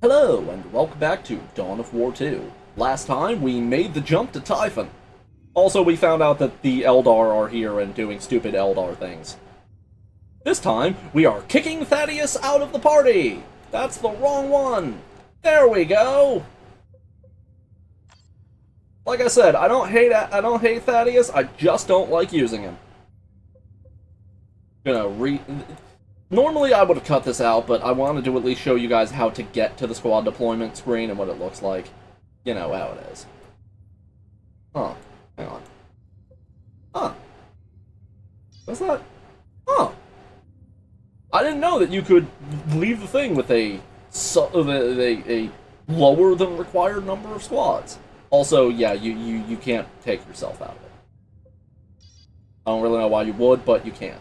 Hello, and welcome back to Dawn of War 2. Last time, we made the jump to Typhon. Also, we found out that the Eldar are here and doing stupid Eldar things. This time, we are kicking Thaddeus out of the party! That's the wrong one! There we go! Like I said, I don't hate Thaddeus, I just don't like using him. Normally I would have cut this out, but I wanted to at least show you guys how to get to the squad deployment screen and what it looks like. You know how it is. Huh. Hang on. Huh. What's that? Huh. I didn't know that you could leave the thing with a lower than required number of squads. Also, yeah, you can't take yourself out of it. I don't really know why you would, but you can't.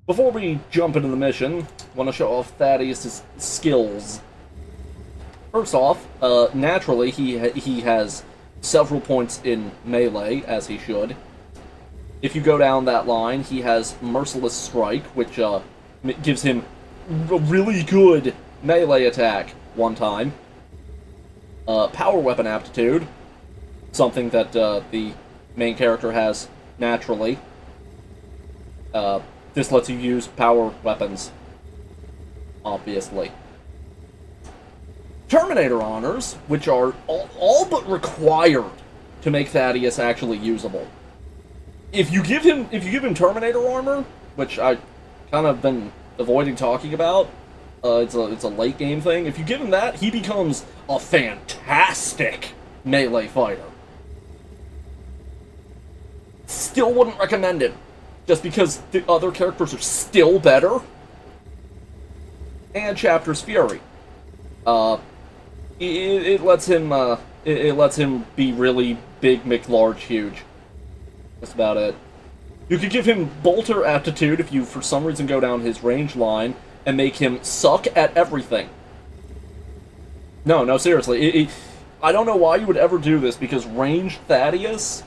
Before we jump into the mission, I want to show off Thaddeus' skills. First off, naturally, he has several points in melee, as he should. If you go down that line, he has Merciless Strike, which gives him a really good melee attack one time. Power Weapon Aptitude, something that the main character has naturally. This lets you use power weapons, obviously. Terminator honors, which are all but required to make Thaddeus actually usable. If you give him Terminator armor, which I kind of been avoiding talking about, it's a late game thing. If you give him that, he becomes a fantastic melee fighter. Still wouldn't recommend it, just because the other characters are still better. And Chapter's Fury. It lets him be really big, McLarge, huge. That's about it. You could give him Bolter Aptitude if you, for some reason, go down his range line and make him suck at everything. No, seriously. I don't know why you would ever do this, because ranged Thaddeus,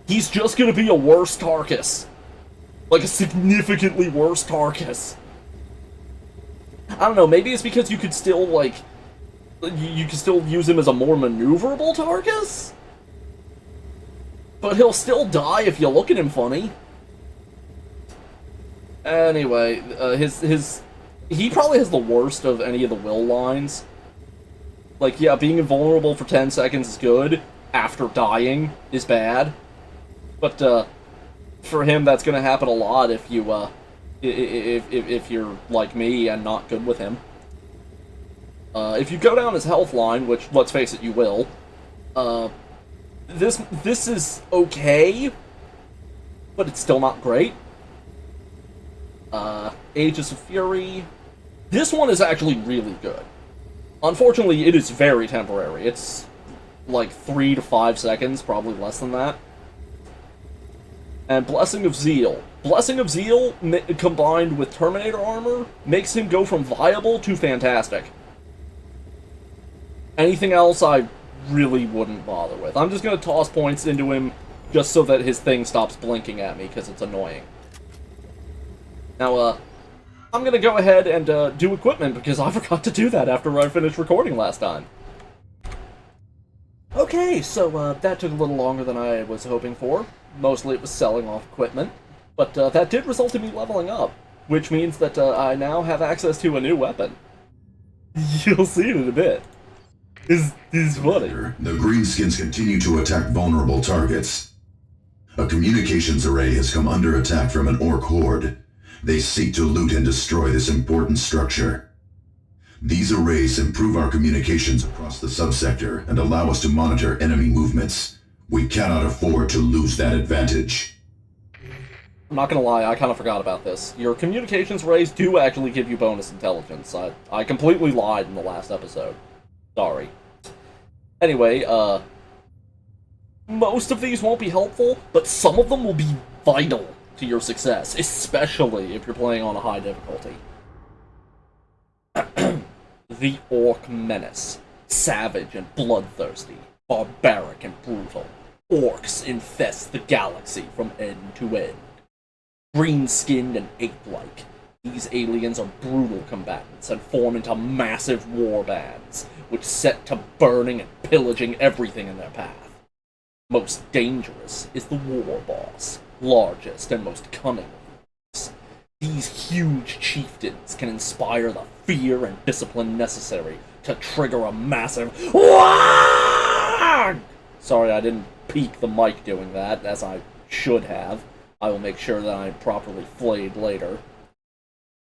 he's just gonna be a worse Tarkus. Like, a significantly worse Tarkus. I don't know, maybe it's because you could still, like, you can still use him as a more maneuverable Tarkus? But he'll still die if you look at him funny. Anyway, he probably has the worst of any of the will lines. Like, yeah, being invulnerable for 10 seconds is good. After dying is bad. But, for him, that's gonna happen a lot if you, if you're like me and not good with him. If you go down his health line, which, let's face it, you will, this is okay, but it's still not great. Aegis of Fury. This one is actually really good. Unfortunately, it is very temporary. It's like 3 to 5 seconds, probably less than that. And Blessing of Zeal. Blessing of Zeal, combined with Terminator armor, makes him go from viable to fantastic. Anything else I really wouldn't bother with. I'm just going to toss points into him just so that his thing stops blinking at me, because it's annoying. Now, I'm going to go ahead and do equipment, because I forgot to do that after I finished recording last time. Okay, so that took a little longer than I was hoping for. Mostly it was selling off equipment, but that did result in me leveling up, which means that I now have access to a new weapon. You'll see it in a bit. It's funny. The greenskins continue to attack vulnerable targets. A communications array has come under attack from an orc horde. They seek to loot and destroy this important structure. These arrays improve our communications across the subsector and allow us to monitor enemy movements. We cannot afford to lose that advantage. I'm not gonna lie, I kind of forgot about this. Your communications arrays do actually give you bonus intelligence. I completely lied in the last episode. Sorry. Anyway, most of these won't be helpful, but some of them will be vital to your success, especially if you're playing on a high difficulty. The Orc Menace. Savage and bloodthirsty. Barbaric and brutal. Orcs infest the galaxy from end to end. Green-skinned and ape-like. These aliens are brutal combatants and form into massive war bands, which set to burning and pillaging everything in their path. Most dangerous is the war boss, largest and most cunning. These huge chieftains can inspire the fear and discipline necessary to trigger a massive WAAAAAG! Sorry, I didn't peek the mic doing that, as I should have. I will make sure that I'm properly flayed later.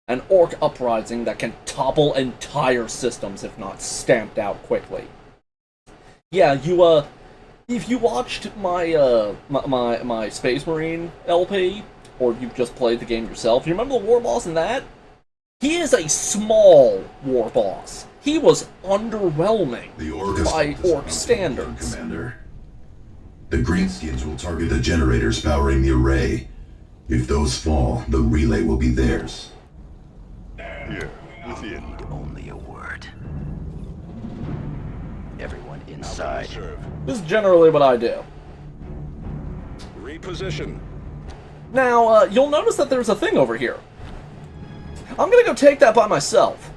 An orc uprising that can topple entire systems if not stamped out quickly. Yeah, if you watched my my Space Marine LP, or you've just played the game yourself, you remember the war boss in that? He is a small war boss. He was underwhelming by orc standards. Commander. The greenskins will target the generators powering the array. If those fall, the relay will be theirs. Here, within. Only a word. Everyone inside. This is generally what I do. Reposition. Now, you'll notice that there's a thing over here. I'm gonna go take that by myself.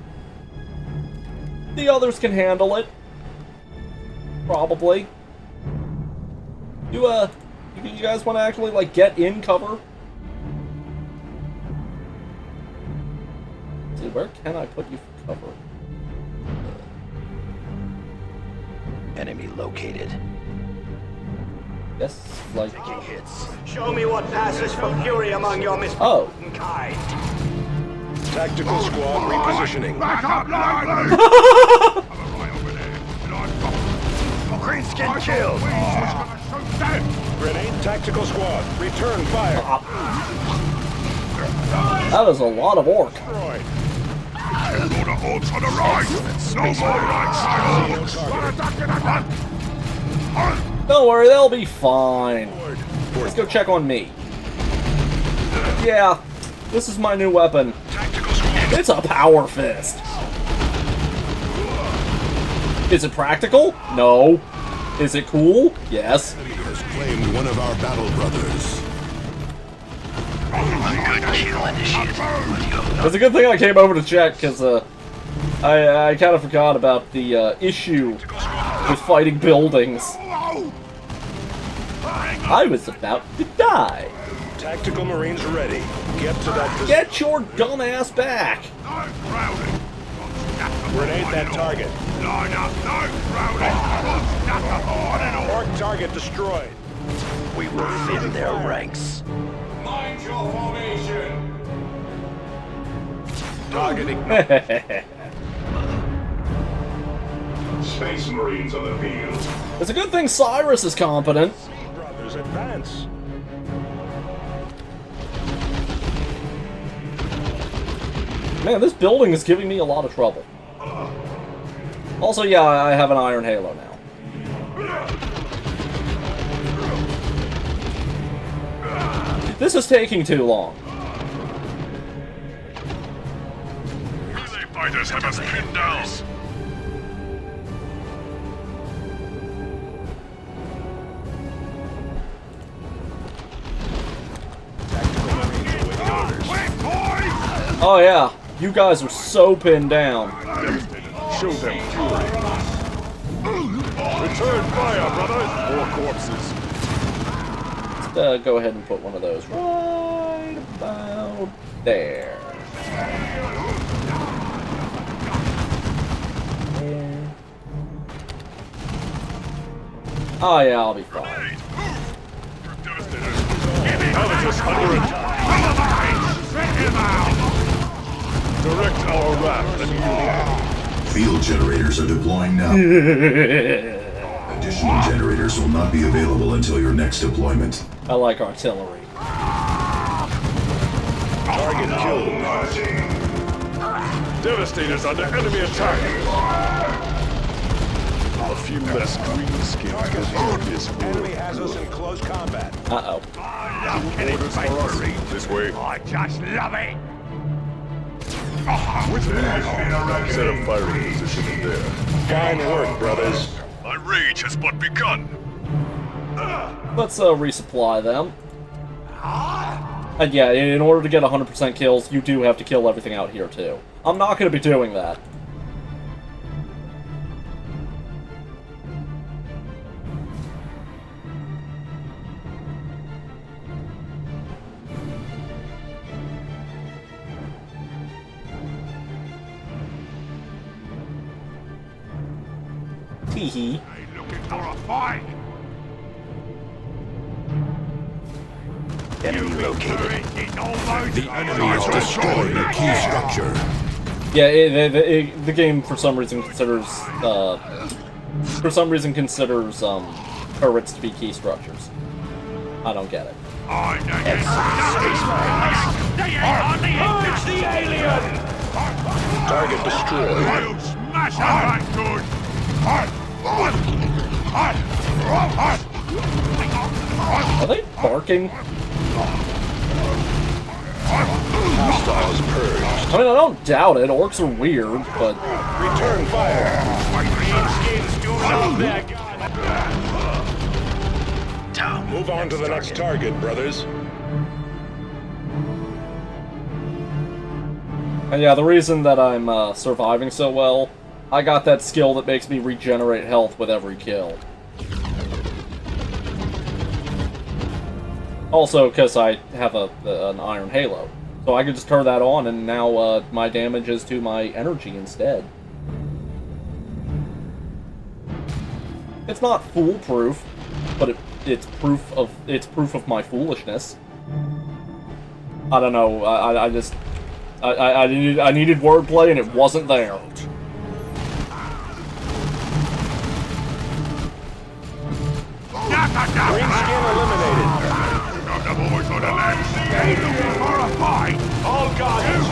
The others can handle it. Probably. You guys want to actually, like, get in cover? Let's see, where can I put you for cover? Enemy located. Yes, like... Taking hits. Show me what passes for fury among your misbegotten kind. Tactical squad repositioning. Back up, lively! Greenskin killed. Grenade tactical squad. Return fire. That is a lot of orc. Destroyed. Order orcs on the right! No more right side! Don't worry, they'll be fine. Let's go check on me. Yeah, this is my new weapon. It's a power fist. Is it practical? No. Is it cool? Yes. Enemy has claimed one of our battle brothers. Good kill initiated. It's a good thing I came over to check, because I kind of forgot about the issue with fighting buildings. I was about to die. Tactical Marines ready. Get to that position. Get your dumb ass back. Grenade that target. Line up, no crowding! Orc target destroyed. We will thin their ranks. Mind your formation! Targeting. Space Marines on the field. It's a good thing Cyrus is competent. Brothers advance. Man, this building is giving me a lot of trouble. Also, yeah, I have an Iron Halo now. This is taking too long. Melee fighters have us pinned down. Oh yeah, you guys are so pinned down. Show them fury. Return fire, brothers. More corpses. Let's go ahead and put one of those right about there. Oh yeah, I'll be fine. Habitus under attack. Direct our wrath immediately. Field generators are deploying now. Additional generators will not be available until your next deployment. I like artillery. Target killed. Devastators under enemy attack. A few less greenskins than previous. Enemy has us in close combat. Uh-oh. Orders for us. This way. I just love it! Set a firing position in there. Fine work, brothers. My rage has but begun. Let's resupply them. And yeah, in order to get 100% kills, you do have to kill everything out here, too. I'm not going to be doing that. Teehee. Hey, looking for a fight? Enemy located. The enemy is destroying a key structure. Yeah, the game for some reason considers turrets to be key structures. I don't get it. I know Purge the alien! Target destroyed. I'll smash that good. Are they barking? Hostiles purged. I mean, I don't doubt it. Orcs are weird, but... Return fire. Greenskins do not back. Move on to the next target, brothers. And yeah, the reason that I'm surviving so well, I got that skill that makes me regenerate health with every kill. Also, because I have an Iron Halo. So I could just turn that on, and now my damage is to my energy instead. It's not foolproof, but it's proof of my foolishness. I don't know. I needed wordplay, and it wasn't there. Greenskin eliminated. Got the boys on the left. Looking for a fight? All guns.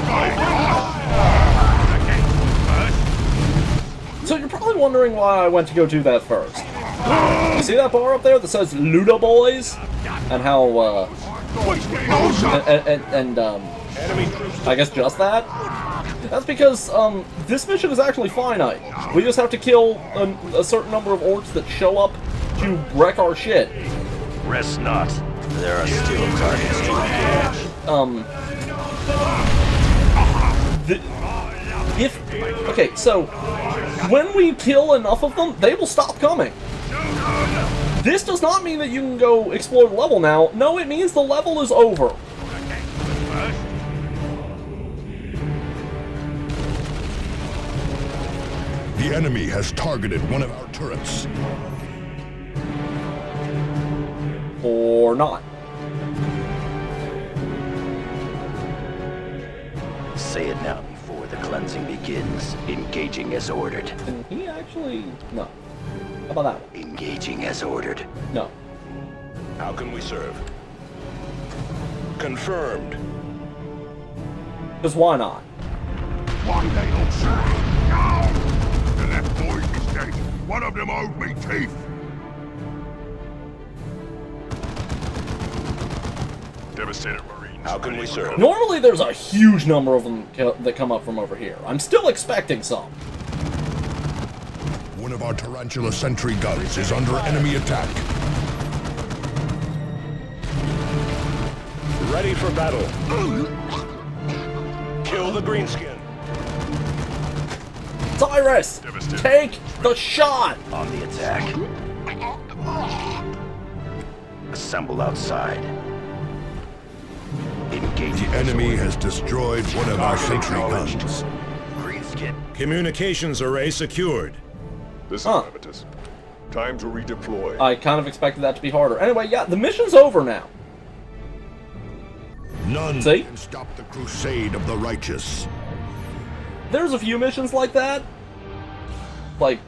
So you're probably wondering why I went to go do that first. You see that bar up there that says Luda Boys? And how, I guess just that? That's because, this mission is actually finite. We just have to kill a certain number of orcs that show up to wreck our shit. Rest not. There are still targets to engage. Okay, so, when we kill enough of them, they will stop coming. This does not mean that you can go explore the level now. No, it means the level is over. The enemy has targeted one of our turrets. Or not. Say it now before the cleansing begins. Engaging as ordered. And he actually... no. How about that one? Engaging as ordered. No. How can we serve? Confirmed. Because why not? Why they all say? No! The left boy is dead. One of them owed me teeth. Devastator Marines. How can we serve? Normally there's a huge number of them that come up from over here. I'm still expecting some. One of our tarantula sentry guns is under enemy attack. Ready for battle. Kill the greenskin. Cyrus! Take the shot! On the attack. Assemble outside. Engage. The enemy has destroyed one of our sentry guns. Greenskin. Communications array secured. This is Huh. Levitus. Time to redeploy. I kind of expected that to be harder. Anyway, yeah, the mission's over now. None See? can stop the crusade of the righteous. There's a few missions like that. Like,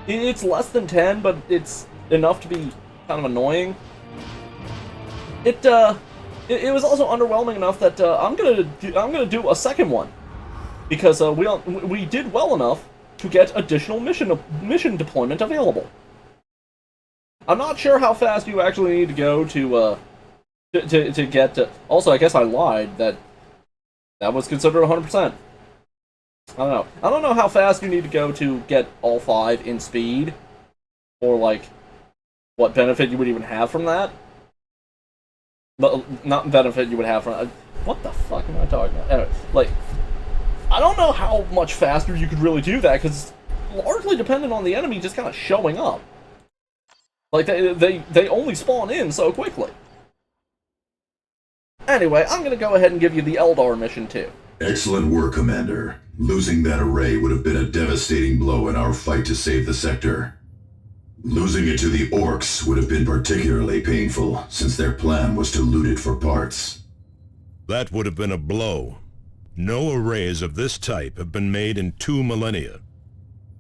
it's less than 10, but it's enough to be kind of annoying. It was also underwhelming enough that I'm gonna do a second one because we did well enough to get additional mission deployment available. I'm not sure how fast you actually need to go to get to... Also, I guess I lied that was considered 100%. I don't know. I don't know how fast you need to go to get all 5 in speed, or like what benefit you would even have from that. But not benefit you would have from... What the fuck am I talking about? Anyway, like, I don't know how much faster you could really do that, because it's largely dependent on the enemy just kind of showing up. Like, they only spawn in so quickly. Anyway, I'm gonna go ahead and give you the Eldar mission, too. Excellent work, Commander. Losing that array would have been a devastating blow in our fight to save the sector. Losing it to the Orcs would have been particularly painful, since their plan was to loot it for parts. That would have been a blow. No arrays of this type have been made in 2 millennia.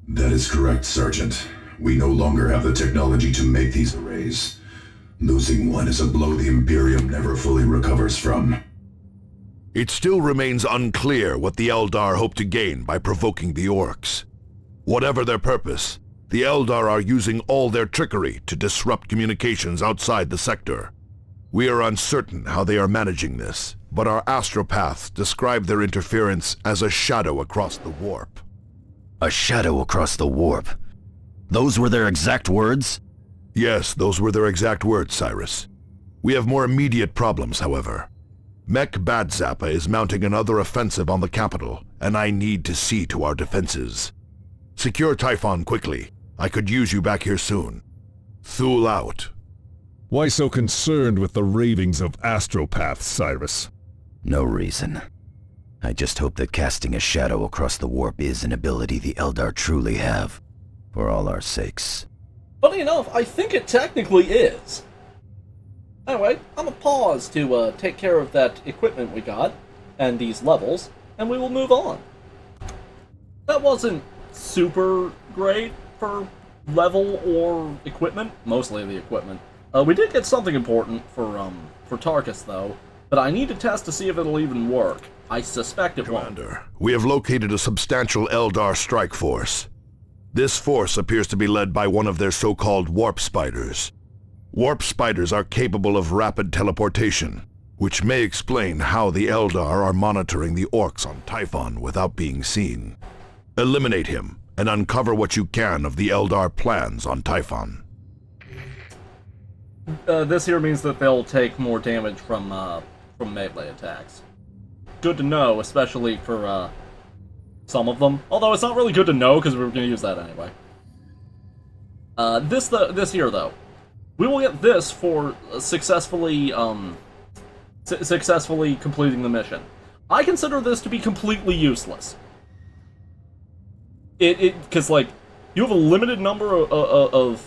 That is correct, Sergeant. We no longer have the technology to make these arrays. Losing one is a blow the Imperium never fully recovers from. It still remains unclear what the Eldar hope to gain by provoking the Orcs. Whatever their purpose, the Eldar are using all their trickery to disrupt communications outside the sector. We are uncertain how they are managing this, but our astropaths describe their interference as a shadow across the warp. A shadow across the warp? Those were their exact words? Yes, those were their exact words, Cyrus. We have more immediate problems, however. Mech Badzappa is mounting another offensive on the capital, and I need to see to our defenses. Secure Typhon quickly. I could use you back here soon. Thule out. Why so concerned with the ravings of astropaths, Cyrus? No reason. I just hope that casting a shadow across the warp is an ability the Eldar truly have, for all our sakes. Funny enough, I think it technically is. Anyway, I'm gonna pause to take care of that equipment we got, and these levels, and we will move on. That wasn't super great for level or equipment, mostly the equipment. We did get something important for Tarkus, though, but I need to test to see if it'll even work. I suspect it won't. Commander, we have located a substantial Eldar strike force. This force appears to be led by one of their so-called warp spiders. Warp spiders are capable of rapid teleportation, which may explain how the Eldar are monitoring the Orcs on Typhon without being seen. Eliminate him, and uncover what you can of the Eldar plans on Typhon. This here means that they'll take more damage from melee attacks. Good to know, especially for some of them. Although it's not really good to know because we're going to use that anyway. This here though, we will get this for successfully completing the mission. I consider this to be completely useless. Because like you have a limited number of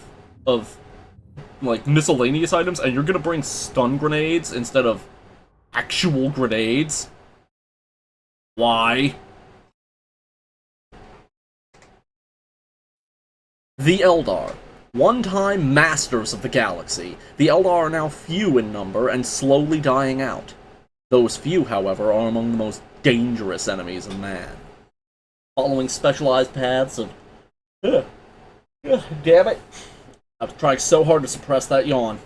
like miscellaneous items, and you're gonna bring stun grenades instead of actual grenades. Why? The Eldar. One-time masters of the galaxy, the Eldar are now few in number and slowly dying out. Those few, however, are among the most dangerous enemies of man. Following specialized paths of... damn it. I've tried so hard to suppress that yawn.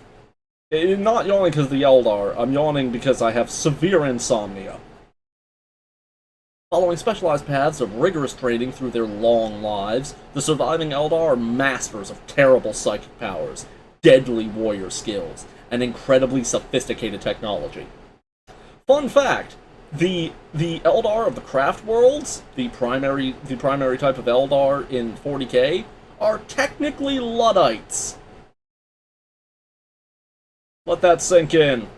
Not yawning because of the Eldar, I'm yawning because I have severe insomnia. Following specialized paths of rigorous training through their long lives, the surviving Eldar are masters of terrible psychic powers, deadly warrior skills, and incredibly sophisticated technology. Fun fact, the Eldar of the Craft Worlds, the primary type of Eldar in 40k, are technically Luddites. Let that sink in.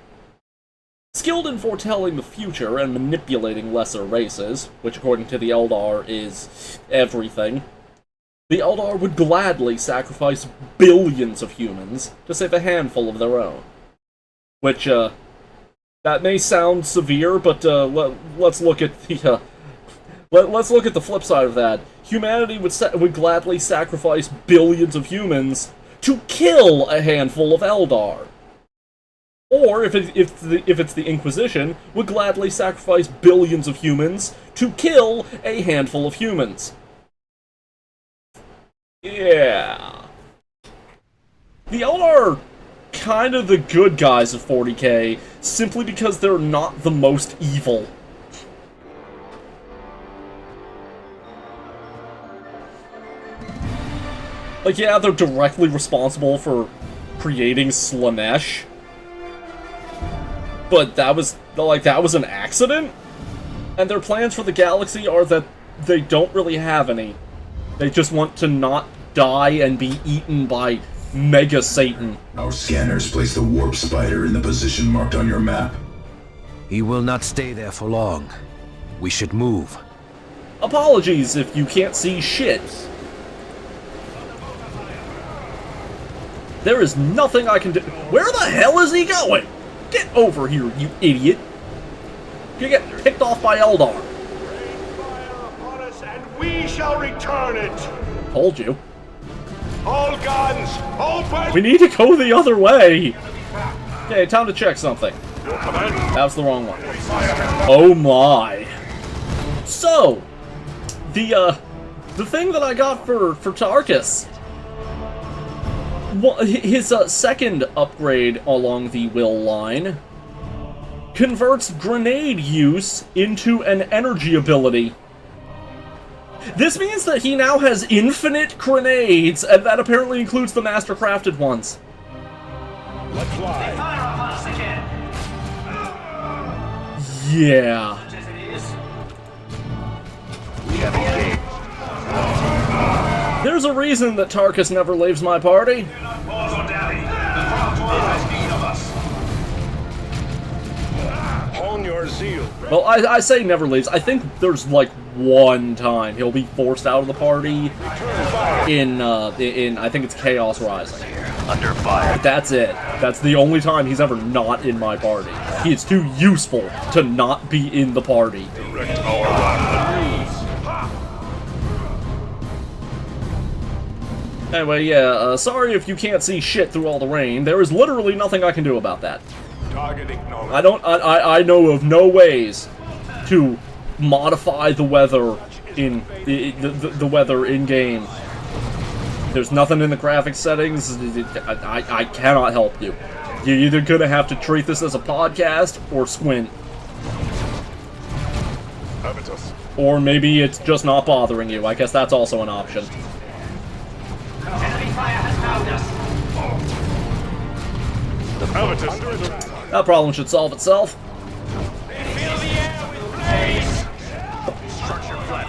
Skilled in foretelling the future and manipulating lesser races, which according to the Eldar is everything, the Eldar would gladly sacrifice billions of humans to save a handful of their own. Which, that may sound severe, but let's look at the let's look at the flip side of that. Humanity would gladly sacrifice billions of humans to kill a handful of Eldar. Or, if it's the Inquisition, would gladly sacrifice billions of humans to kill a handful of humans. Yeah. The Eldar are kind of the good guys of 40k, simply because they're not the most evil. Like, yeah, they're directly responsible for creating Slanesh. but that was an accident? And their plans for the galaxy are that they don't really have any. They just want to not die and be eaten by Mega Satan. Our scanners place the warp spider in the position marked on your map. He will not stay there for long. We should move. Apologies if you can't see shit. There is nothing I can do. Where the hell is he going? Get over here, you idiot. You get picked off by Eldar. Rain fire upon us, and we shall return it. Told you. All guns, open! We need to go the other way. Okay, time to check something. That was the wrong one. Oh my. So, the thing that I got for Tarkus, his second upgrade along the will line, converts grenade use into an energy ability. This means that he now has infinite grenades, and that apparently includes the master-crafted ones. Let's fly. Yeah. There's a reason that Tarkus never leaves my party. Hone your zeal. Well, I say never leaves. I think there's like one time he'll be forced out of the party in I think it's Chaos Rising. Under fire. But that's it. That's the only time he's ever not in my party. He is too useful to not be in the party. Direct our wrath. Anyway, yeah, sorry if you can't see shit through all the rain. There is literally nothing I can do about that. Target acknowledged. I know of no ways to modify the weather in the weather in game. There's nothing in the graphics settings. I cannot help you. You're either gonna have to treat this as a podcast or squint. Or maybe it's just not bothering you. I guess that's also an option. Enemy fire has found us. That problem should solve itself. Fill the air with blaze. Structure flat.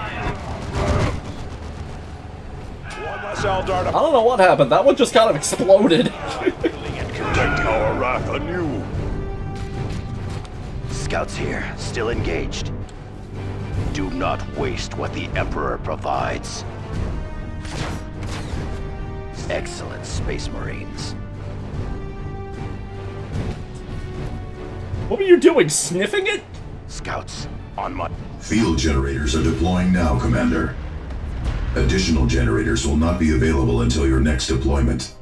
One less Eldar. I don't know what happened. That one just kind of exploded. Direct our wrath anew. Scouts here, still engaged. Do not waste what the Emperor provides. Excellent, Space Marines. What were you doing? Sniffing it? Scouts, on my... Field generators are deploying now, Commander. Additional generators will not be available until your next deployment.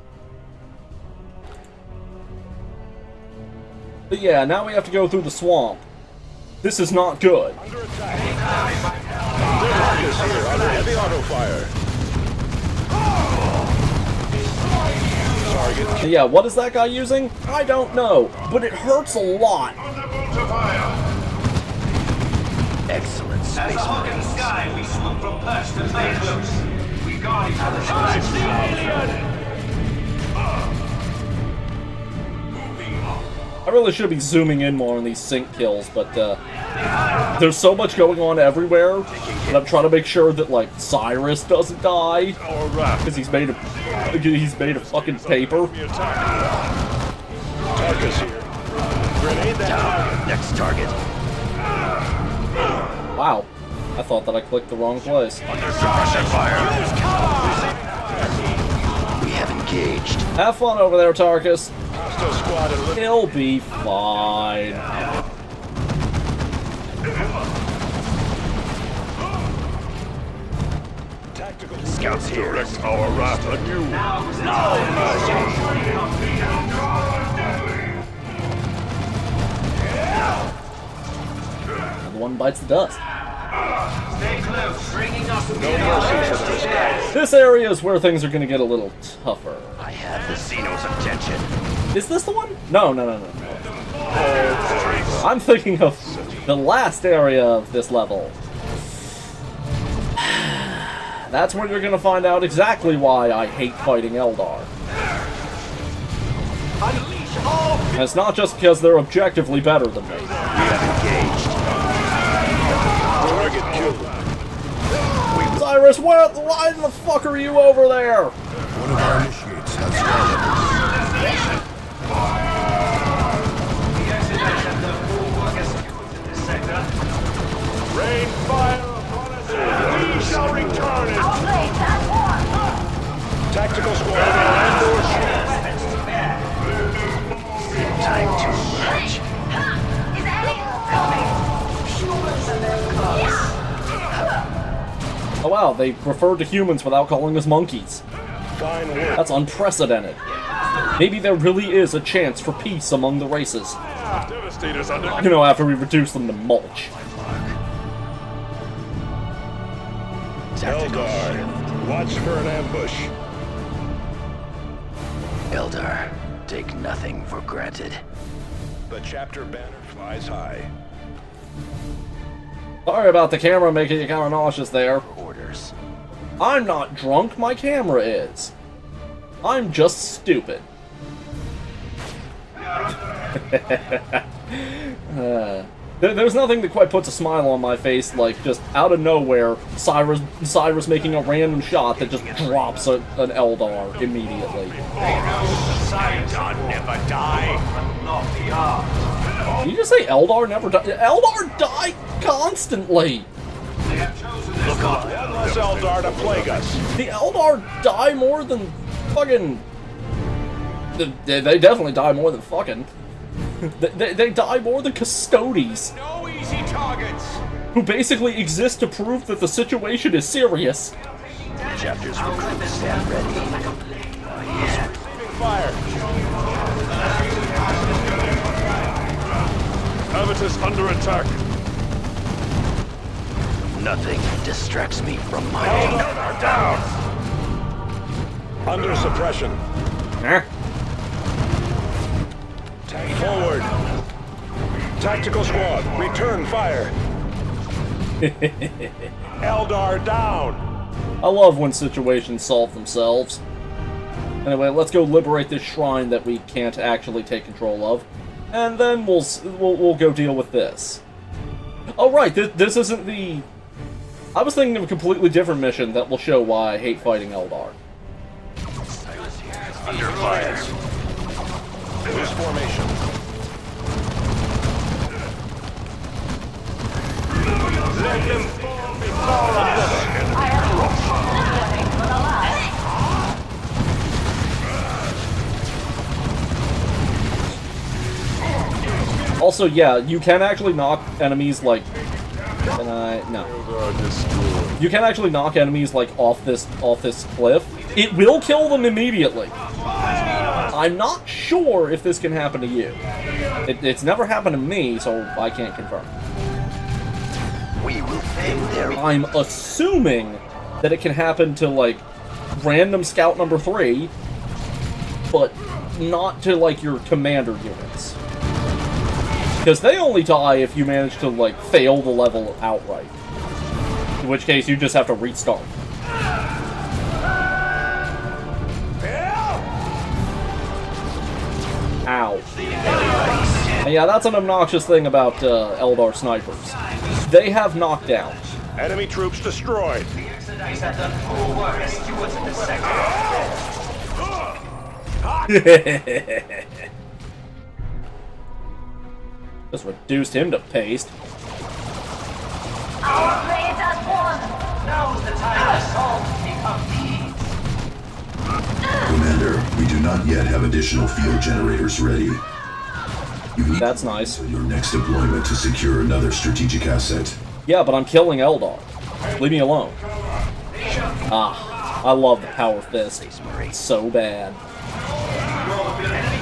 But yeah, now we have to go through the swamp. This is not good. Under attack. Tarkus here under heavy auto fire. Target. Yeah, what is that guy using? I don't know, but it hurts a lot. Excellent, As Space the hawk in the Marines. sky, we swoop from perch to play close. We guard each other's positions. I really should be zooming in more on these sync kills, but there's so much going on everywhere that I'm trying to make sure that like Cyrus doesn't die Our wrath. because he's made of fucking paper. Tarkus here. Grenade that. Next target. Wow, I thought that I clicked the wrong place. Under suppression fire. We have engaged. Have fun over there, Tarkus. Hostile squad and He'll be fine. tactical Scouts here. direct our wrath anew. And the one bites the dust. Stay close, bringing us No mercy for this guy. This area is where things are going to get a little tougher. I have the Xeno's attention. Is this the one? No. I'm thinking of the last area of this level. That's where you're going to find out exactly why I hate fighting Eldar. unleash And it's not just because they're objectively better than me. Target killed. Cyrus, why the fuck are you over there? One of our initiates has fallen. The exodus of the poor workers in this sector. Rain fire upon us. We shall return it. Tactical squad land or ship. Time to march. Is any coming? Humans and their cubs. Oh wow, they referred to humans without calling us monkeys. Fine work. That's unprecedented. Maybe there really is a chance for peace among the races. Devastators under. You know, after we reduce them to mulch. Eldar, watch for an ambush. Eldar, take nothing for granted. The chapter banner flies high. Sorry about the camera making you kind of nauseous there. Orders. I'm not drunk, my camera is. I'm just stupid. There's nothing that quite puts a smile on my face like just out of nowhere, Cyrus making a random shot that just drops an Eldar immediately. Eldar never die. Did you just say Eldar never die? Eldar die constantly! Look up. One less Eldar to plague us. The Eldar die more than fucking... They definitely die more than fucking... They die more than custodies. No easy targets. Who basically exist to prove that the situation is serious. Chapters recruits stand ready. Fire. Habitus under attack. Nothing distracts me from my Eldar down. Under suppression. Huh? Forward. Tactical squad, return fire. Eldar down. I love when situations solve themselves. Anyway, let's go liberate this shrine that we can't actually take control of, and then we'll go deal with this. Oh right, this isn't the... I was thinking of a completely different mission that will show why I hate fighting Eldar. Under fire. Loose formation. Let them fall before us. Also, yeah, you can actually knock enemies like... Can I... No. You can actually knock enemies like off this cliff. It will kill them immediately. I'm not sure if this can happen to you. It's never happened to me, so I can't confirm. We will thin their... I'm assuming that it can happen to, like, random scout number 3, but not to, like, your commander units. Because they only die if you manage to, like, fail the level outright. In which case, you just have to restart. Ow. And yeah, that's an obnoxious thing about Eldar snipers. They have knockdown. Enemy troops destroyed. The exodus of the poor workers stewards in this sector. Just reduced him to paste. Our blades as one. Now's the time to solve become thieves. Commander, we do not yet have additional field generators ready. You need That's nice. your next deployment to secure another strategic asset. Yeah, but I'm killing Eldar. Leave me alone. Ah, I love the Power Fist. It's so bad.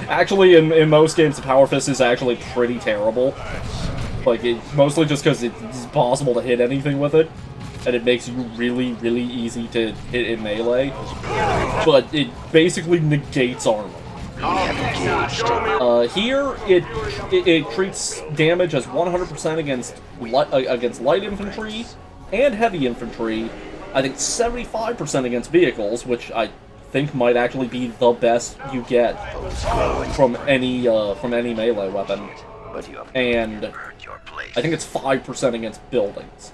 Actually, in most games, the Power Fist is actually pretty terrible. Like, mostly just because it's possible to hit anything with it, and it makes you really, really easy to hit in melee. But it basically negates armor. Here, it treats damage as 100% against light infantry and heavy infantry. I think 75% against vehicles, which I think might actually be the best you get from any melee weapon. And I think it's 5% against buildings.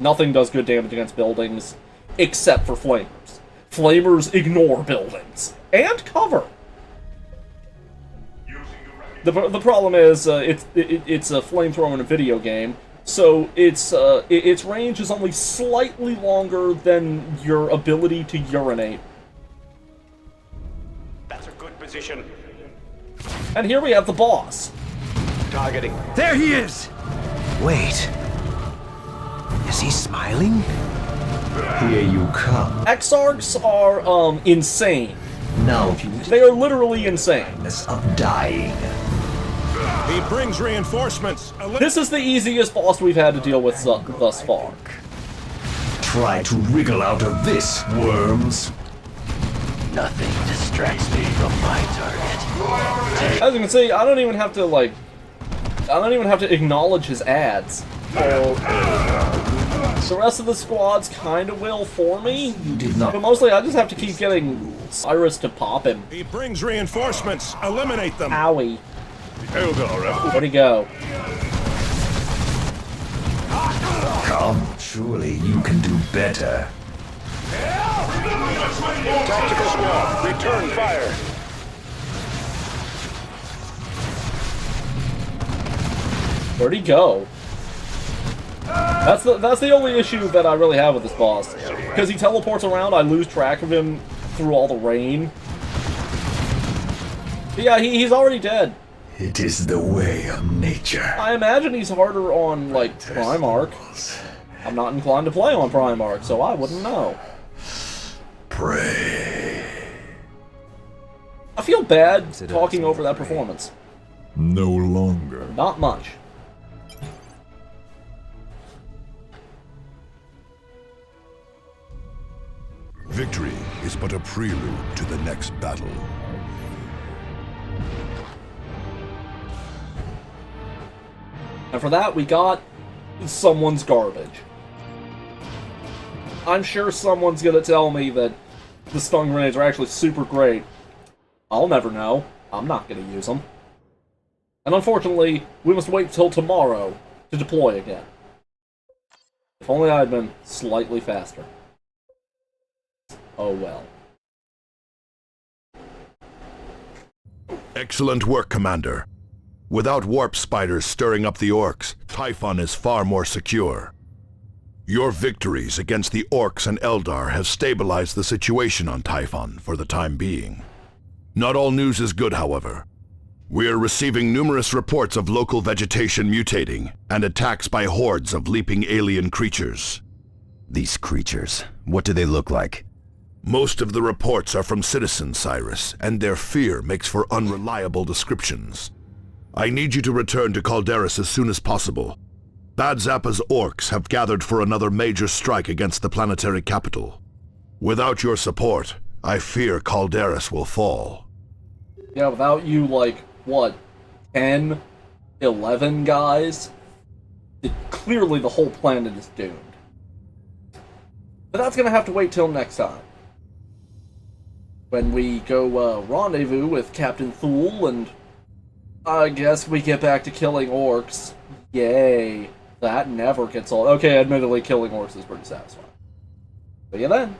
Nothing does good damage against buildings, except for flamers. Flamers ignore buildings. And cover! The problem is, it's a flamethrower in a video game, so its range is only slightly longer than your ability to urinate. That's a good position. And here we have the boss. Targeting. There he is! Wait. Is he smiling? Here you come. Exarchs are, insane. Now if you They are literally insane. of dying. He brings reinforcements. This is the easiest boss we've had to deal with thus far. Try to wriggle out of this, worms. Nothing distracts me from my target. As you can see, I don't even have to acknowledge his ads. The rest of the squads kind of will for me, but mostly I just have to keep getting Cyrus to pop him. He brings reinforcements. Eliminate them. Owie. Eldar, Where'd he go? Come, surely you can do better. tactical squad, return fire. Where'd he go? That's the only issue that I really have with this boss. Because he teleports around, I lose track of him through all the rain. But yeah, he's already dead. It is the way of nature. I imagine he's harder on, like, Primarch. I'm not inclined to play on Primarch, so I wouldn't know. Pray. I feel bad talking over that performance. No longer. Not much. Victory is but a prelude to the next battle. And for that, we got someone's garbage. I'm sure someone's gonna tell me that the stun grenades are actually super great. I'll never know. I'm not gonna use them. And unfortunately, we must wait till tomorrow to deploy again. If only I had been slightly faster. Oh well. Excellent work, Commander. Without warp spiders stirring up the orcs, Typhon is far more secure. Your victories against the orcs and Eldar have stabilized the situation on Typhon for the time being. Not all news is good, however. We are receiving numerous reports of local vegetation mutating and attacks by hordes of leaping alien creatures. These creatures, what do they look like? Most of the reports are from citizens, Cyrus, and their fear makes for unreliable descriptions. I need you to return to Calderis as soon as possible. Bad Zappa's orcs have gathered for another major strike against the planetary capital. Without your support, I fear Calderis will fall. Yeah, without you, like, what, 10, 11 guys? Clearly the whole planet is doomed. But that's gonna have to wait till next time. When we go rendezvous with Captain Thule, and I guess we get back to killing orcs. Yay. That never gets old. Okay, admittedly, killing orcs is pretty satisfying. But yeah, then.